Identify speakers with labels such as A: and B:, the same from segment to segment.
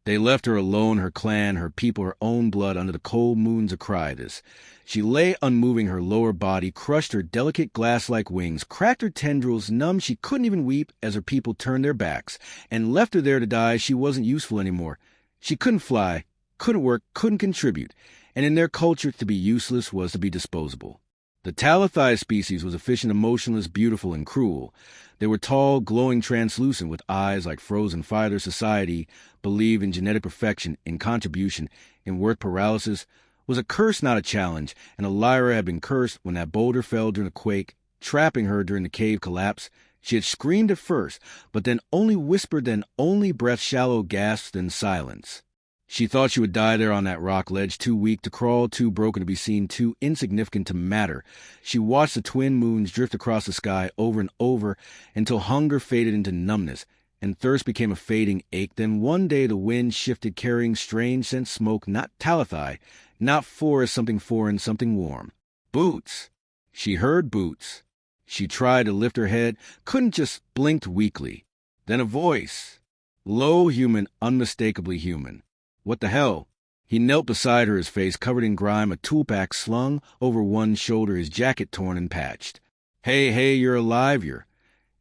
A: They left her alone, her clan, her people, her own blood under the cold moon's Acritus. She lay unmoving, her lower body crushed her delicate glass-like wings, cracked her tendrils, numb she couldn't even weep as her people turned their backs, and left her there to die. She wasn't useful anymore. She couldn't fly, couldn't work, couldn't contribute, and in their culture to be useless was to be disposable. The Talathai species was efficient, emotionless, beautiful, and cruel. They were tall, glowing, translucent, with eyes like frozen fire. Their society believed in genetic perfection, in contribution, in worth. Paralysis was a curse, not a challenge, and Elira had been cursed when that boulder fell during the quake, trapping her during the cave collapse. She had screamed at first, but then only whispered, then only breath, shallow gasps, then silence. She thought she would die there on that rock ledge, too weak to crawl, too broken to be seen, too insignificant to matter. She watched the twin moons drift across the sky over and over until hunger faded into numbness and thirst became a fading ache. Then one day the wind shifted, carrying strange scent smoke, not Talathai, not forest, something foreign, something warm. Boots! She heard boots. She tried to lift her head, couldn't, just blinked weakly. Then a voice. Low, human, unmistakably human. What the hell? He knelt beside her, his face covered in grime, a toolpack slung over one shoulder, his jacket torn and patched. Hey, you're alive,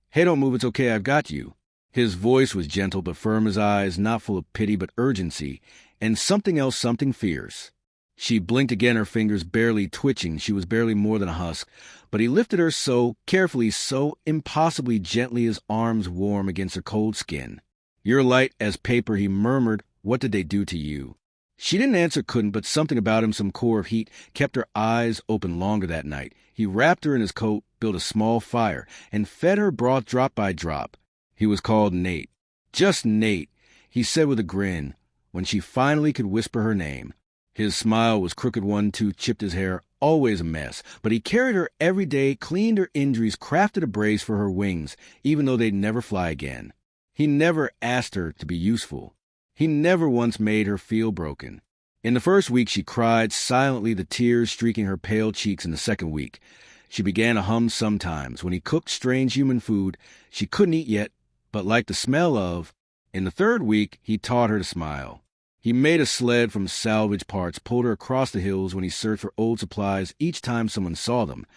A: Hey, don't move, it's okay, I've got you. His voice was gentle but firm, his eyes not full of pity but urgency, and something else, something fierce. She blinked again, her fingers barely twitching. She was barely more than a husk, but he lifted her so carefully, so impossibly gently, his arms warm against her cold skin. You're light as paper, he murmured. What did they do to you? She didn't answer, couldn't, but something about him, some core of heat, kept her eyes open longer that night. He wrapped her in his coat, built a small fire, and fed her broth drop by drop. He was called Nate. Just Nate, he said with a grin, when she finally could whisper her name. His smile was crooked, one too, chipped his hair, always a mess, but he carried her every day, cleaned her injuries, crafted a brace for her wings, even though they'd never fly again. He never asked her to be useful. He never once made her feel broken. In the first week, she cried silently, the tears streaking her pale cheeks. In the second week, she began to hum sometimes. When he cooked strange human food she couldn't eat yet, but liked the smell of. In the third week, he taught her to smile. He made a sled from salvage parts, pulled her across the hills when he searched for old supplies each time someone saw them.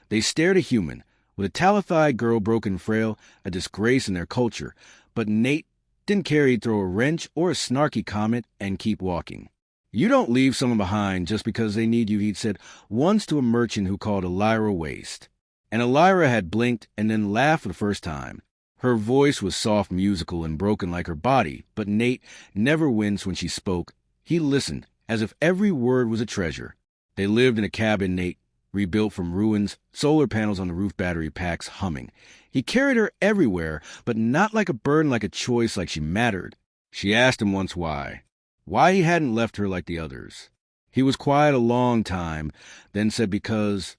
A: They stared at human, with a Talathai girl, broken, frail, a disgrace in their culture. But Nate didn't care. He'd throw a wrench or a snarky comment and keep walking. You don't leave someone behind just because they need you, he'd said once to a merchant who called Elira waste. And Elira had blinked and then laughed for the first time. Her voice was soft, musical, and broken like her body, but Nate never winced when she spoke. He listened, as if every word was a treasure. They lived in a cabin Nate rebuilt from ruins, solar panels on the roof, battery packs humming. He carried her everywhere, but not like a burden, like a choice, like she mattered. She asked him once why he hadn't left her like the others. He was quiet a long time, then said, because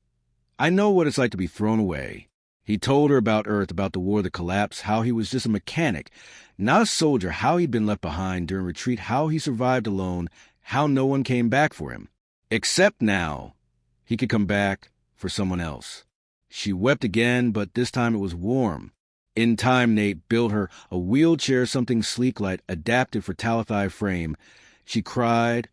A: I know what it's like to be thrown away. He told her about Earth, about the war, the collapse, how he was just a mechanic, not a soldier, how he'd been left behind during retreat, how he survived alone, how no one came back for him. Except now, he could come back for someone else. She wept again, but this time it was warm. In time, Nate built her a wheelchair, something sleek, light, adapted for Talathai frame. She cried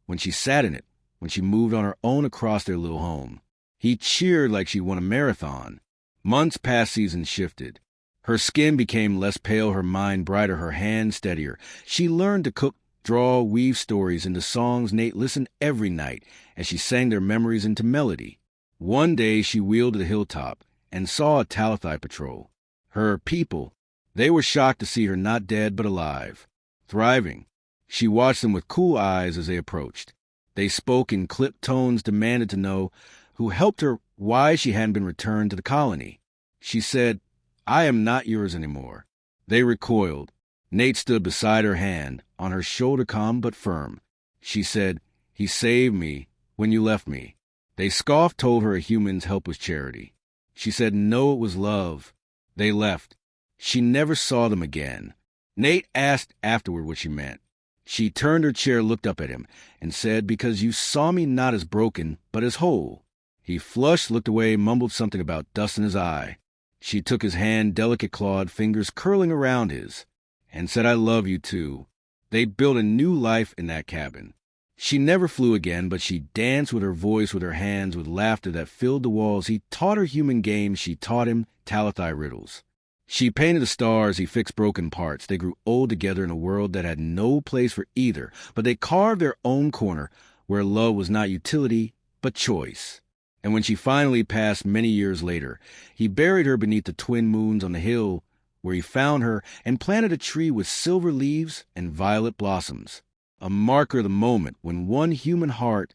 A: when she sat in it, when she moved on her own across their little home. He cheered like she won a marathon. Months passed, seasons shifted. Her skin became less pale, her mind brighter, her hands steadier. She learned to cook, draw, weave stories into songs. Nate listened every night as she sang their memories into melody. One day she wheeled to the hilltop and saw a Talathai patrol. Her people, they were shocked to see her not dead but alive, thriving. She watched them with cool eyes as they approached. They spoke in clipped tones, demanded to know who helped her, why she hadn't been returned to the colony. She said, I am not yours anymore. They recoiled. Nate stood beside her, hand on her shoulder, calm but firm. She said, he saved me when you left me. They scoffed, told her a human's help was charity. She said, no, it was love. They left. She never saw them again. Nate asked afterward what she meant. She turned her chair, looked up at him, and said, because you saw me not as broken, but as whole. He flushed, looked away, mumbled something about dust in his eye. She took his hand, delicate clawed fingers curling around his, and said, I love you too. They built a new life in that cabin. She never flew again, but she danced with her voice, with her hands, with laughter that filled the walls. He taught her human games. She taught him Talathai riddles. She painted the stars. He fixed broken parts. They grew old together in a world that had no place for either, but they carved their own corner where love was not utility, but choice. And when she finally passed many years later, he buried her beneath the twin moons on the hill where he found her and planted a tree with silver leaves and violet blossoms, a marker of the moment when one human heart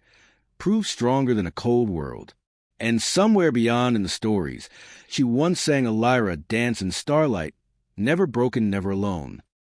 A: proved stronger than a cold world. And somewhere beyond in the stories, she once sang a lyra dance in starlight, never broken, never alone.